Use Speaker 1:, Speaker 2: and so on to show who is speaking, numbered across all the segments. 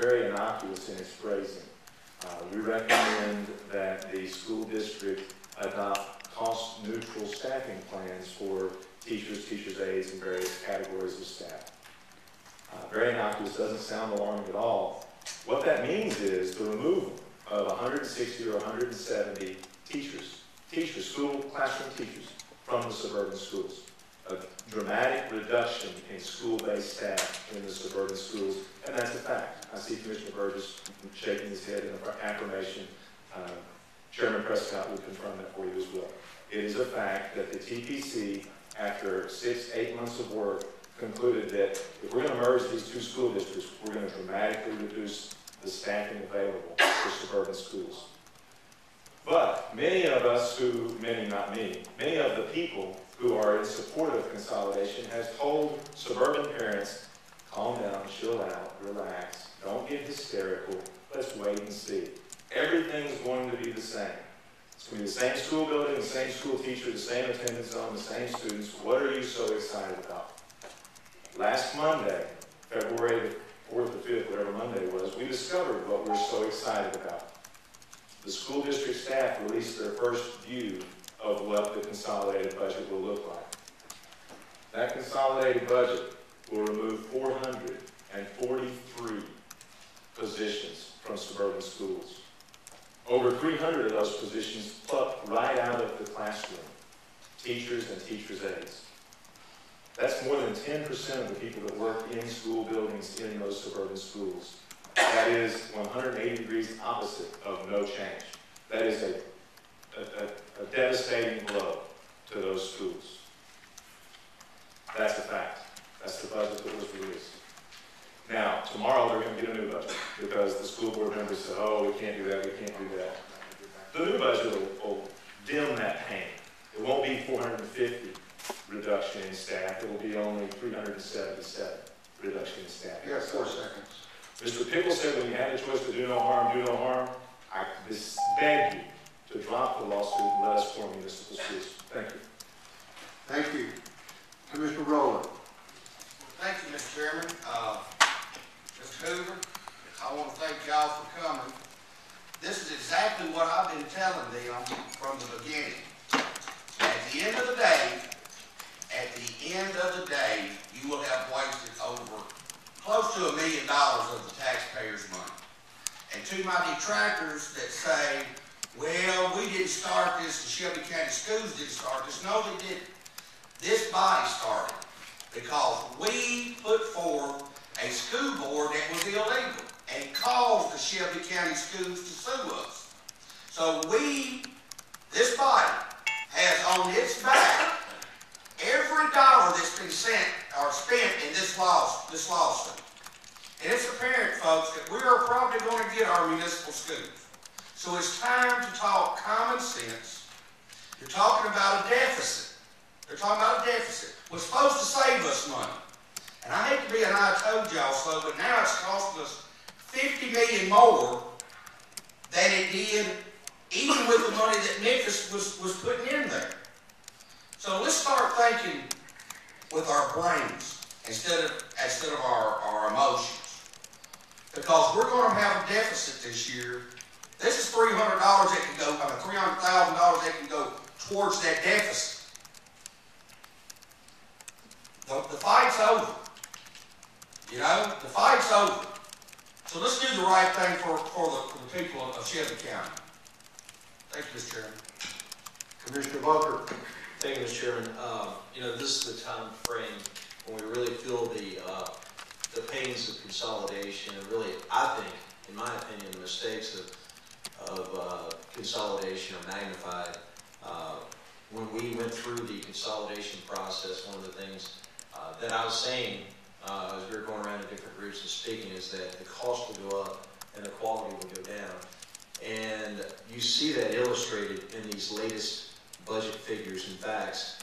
Speaker 1: very innocuous in its phrasing. We recommend that the school district adopt cost-neutral staffing plans for teachers, teachers' aides, and various categories of staff. Very innocuous, doesn't sound alarming at all. What that means is the removal of 160 or 170 teachers, school classroom teachers from the suburban schools. A dramatic reduction in school-based staff in the suburban schools, and that's a fact. I see Commissioner Burgess shaking his head in affirmation. Chairman Prescott will confirm that for you as well. It is a fact that the TPC, after 6-8 months of work, concluded that if we're going to merge these two school districts, we're going to dramatically reduce the staffing available for suburban schools. But many of us not me, many of the people who are in support of consolidation has told suburban parents, calm down, chill out, relax, don't get hysterical, let's wait and see. Everything's going to be the same. It's going to be the same school building, the same school teacher, the same attendance zone, the same students. What are you so excited about? Last Monday, February the 4th or 5th, whatever Monday was, we discovered what we're so excited about. The school district staff released their first view of what the consolidated budget will look like. That consolidated budget will remove 443 positions from suburban schools. Over 300 of those positions plucked right out of the classroom, teachers and teachers' aides. That's more than 10% of the people that work in school buildings in those suburban schools. That is 180 degrees opposite of no change. That is a devastating blow to those schools. That's a fact. That's the budget that was released. Now, tomorrow they're going to get a new budget because the school board members said, oh, we can't do that, we can't do that. The new budget will dim that pain. It won't be 450 reduction in staff. It will be only 377 reduction in staff.
Speaker 2: You got 4 seconds.
Speaker 1: Mr. Pickle said when you had a choice to do no harm, do no harm. I beg you to drop the lawsuit and let us form municipal schools. Thank you.
Speaker 2: Thank you. Commissioner Roland.
Speaker 3: Thank you, Mr. Chairman. Mr. Hoover, I want to thank y'all for coming. This is exactly what I've been telling them from the beginning. At the end of the day, you will have wasted over close to $1 million of the taxpayers' money. And to my detractors that say, well, we didn't start this, the Shelby County Schools didn't start this. No, they didn't. This body started because we put forth a school board that was illegal and caused the Shelby County Schools to sue us. So this body has on its back every dollar that's been spent in this lawsuit. And it's apparent, folks, that we are probably going to get our municipal schools. So it's time to talk common sense. You're talking about a deficit. They're talking about a deficit. We're supposed to save us money. And I hate to be an I told y'all so, but now it's costing us $50 million more than it did even with the money that Memphis was putting in there. So let's start thinking with our brains instead of our emotions. Because we're going to have a deficit this year. This is $300 that can go, $300,000 that can go towards that deficit. The fight's over. You know, the fight's over. So let's do the right thing for the people of Shelby County. Thank you, Mr. Chairman.
Speaker 2: Commissioner Bunker.
Speaker 4: Thank you, Mr. Chairman. This is the time frame when we really feel the pains of consolidation, and really, I think, in my opinion, the mistakes of consolidation are magnified. When we went through the consolidation process, one of the things that I was saying as we were going around in different groups and speaking is that the cost will go up and the quality will go down. And you see that illustrated in these latest budget figures and facts,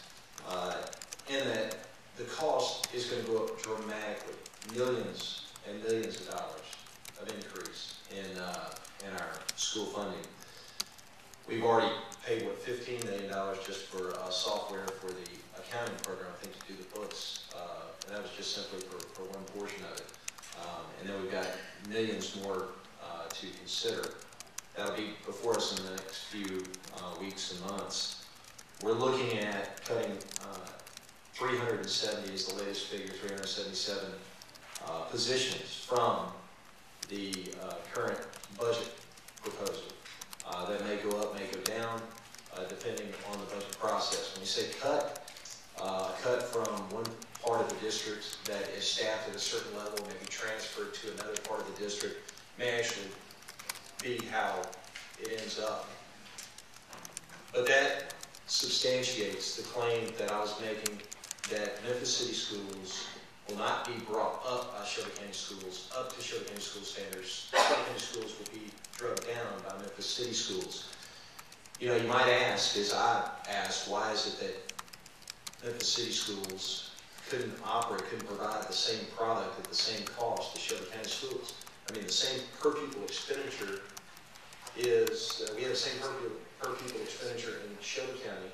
Speaker 4: in that the cost is going to go up dramatically, millions and millions of dollars of increase in our school funding. We've already paid, $15 million just for software for the accounting program, I think, to do the books. And that was just simply for one portion of it. And then we've got millions more to consider. That'll be before us in the next few weeks and months. We're looking at cutting 370 is the latest figure, 377 positions from the current budget proposal. That may go up, may go down, depending on the budget process. When we say cut, cut from one part of the district that is staffed at a certain level, may be transferred to another part of the district, may actually be how it ends up. But that substantiates the claim that I was making that Memphis City schools will not be brought up by Shelby County schools, up to Shelby County school standards. Shelby County schools will be drugged down by Memphis City schools. You know, you might ask, as I asked, why is it that Memphis City schools couldn't provide the same product at the same cost as Shelby County schools? I mean, the same per pupil expenditure is, we have the same per pupil expenditure in Shelby County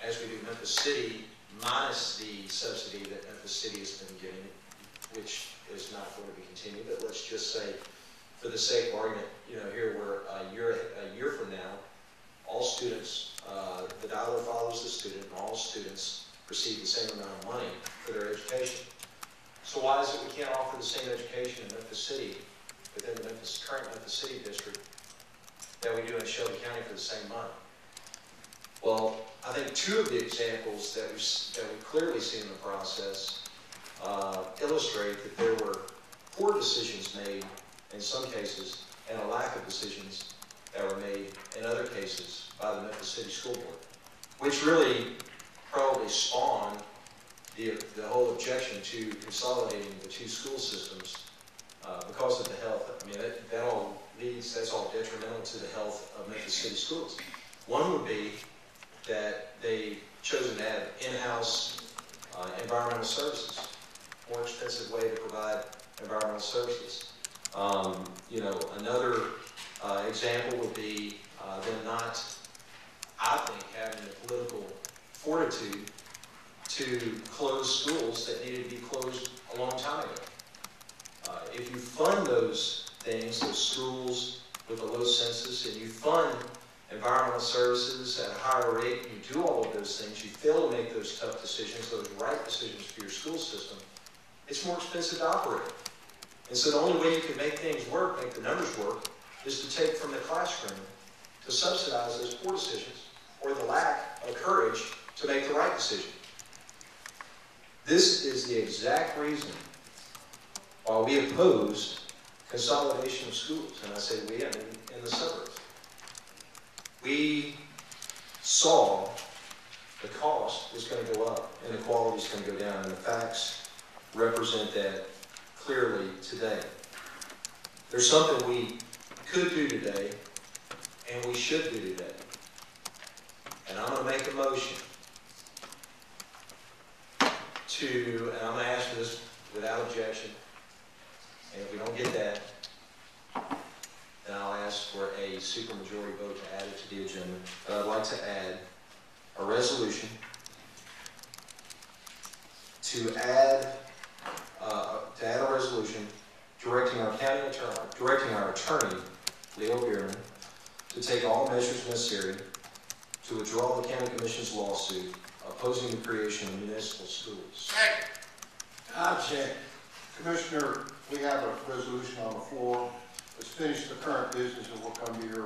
Speaker 4: as we do Memphis City, minus the subsidy that Memphis City has been getting, which is not going to be continued. But let's just say, for the sake of argument, you know, here we're a year from now, all students, the dollar follows the student, and all students receive the same amount of money for their education. So why is it we can't offer the same education in Memphis City, within the current Memphis City district, that we do in Shelby County for the same money? Well, I think two of the examples that we clearly see in the process illustrate that there were poor decisions made in some cases, and a lack of decisions that were made in other cases by the Memphis City School Board, which really probably spawned the whole objection to consolidating the two school systems because of the health. I mean, that's all detrimental to the health of Memphis City schools. One would be that they chosen to have in-house environmental services, more expensive way to provide environmental services. You know, another example would be them not, I think, having the political fortitude to close schools that needed to be closed a long time ago. If you fund those things, those schools with a low census, and you fund environmental services at a higher rate, and you do all of those things, you fail to make those tough decisions, those right decisions for your school system, it's more expensive to operate. And so the only way you can make things work, make the numbers work, is to take from the classroom to subsidize those poor decisions or the lack of courage to make the right decision. This is the exact reason why we opposed consolidation of schools. And I say we, I mean in the suburbs. We saw the cost was going to go up and the quality is going to go down, and the facts represent that clearly today. There's something we could do today and we should do today. And I'm going to make a motion to, and I'm going to ask for this without objection, and if we don't get that, then I'll ask for a supermajority vote to add it to the agenda. But I'd like to add a resolution to add a resolution directing our attorney, Leo Bierman, to take all measures necessary to withdraw the county commission's lawsuit opposing the creation of municipal schools.
Speaker 3: Second.
Speaker 2: Object. Commissioner, we have a resolution on the floor. Let's finish the current business and we'll come to your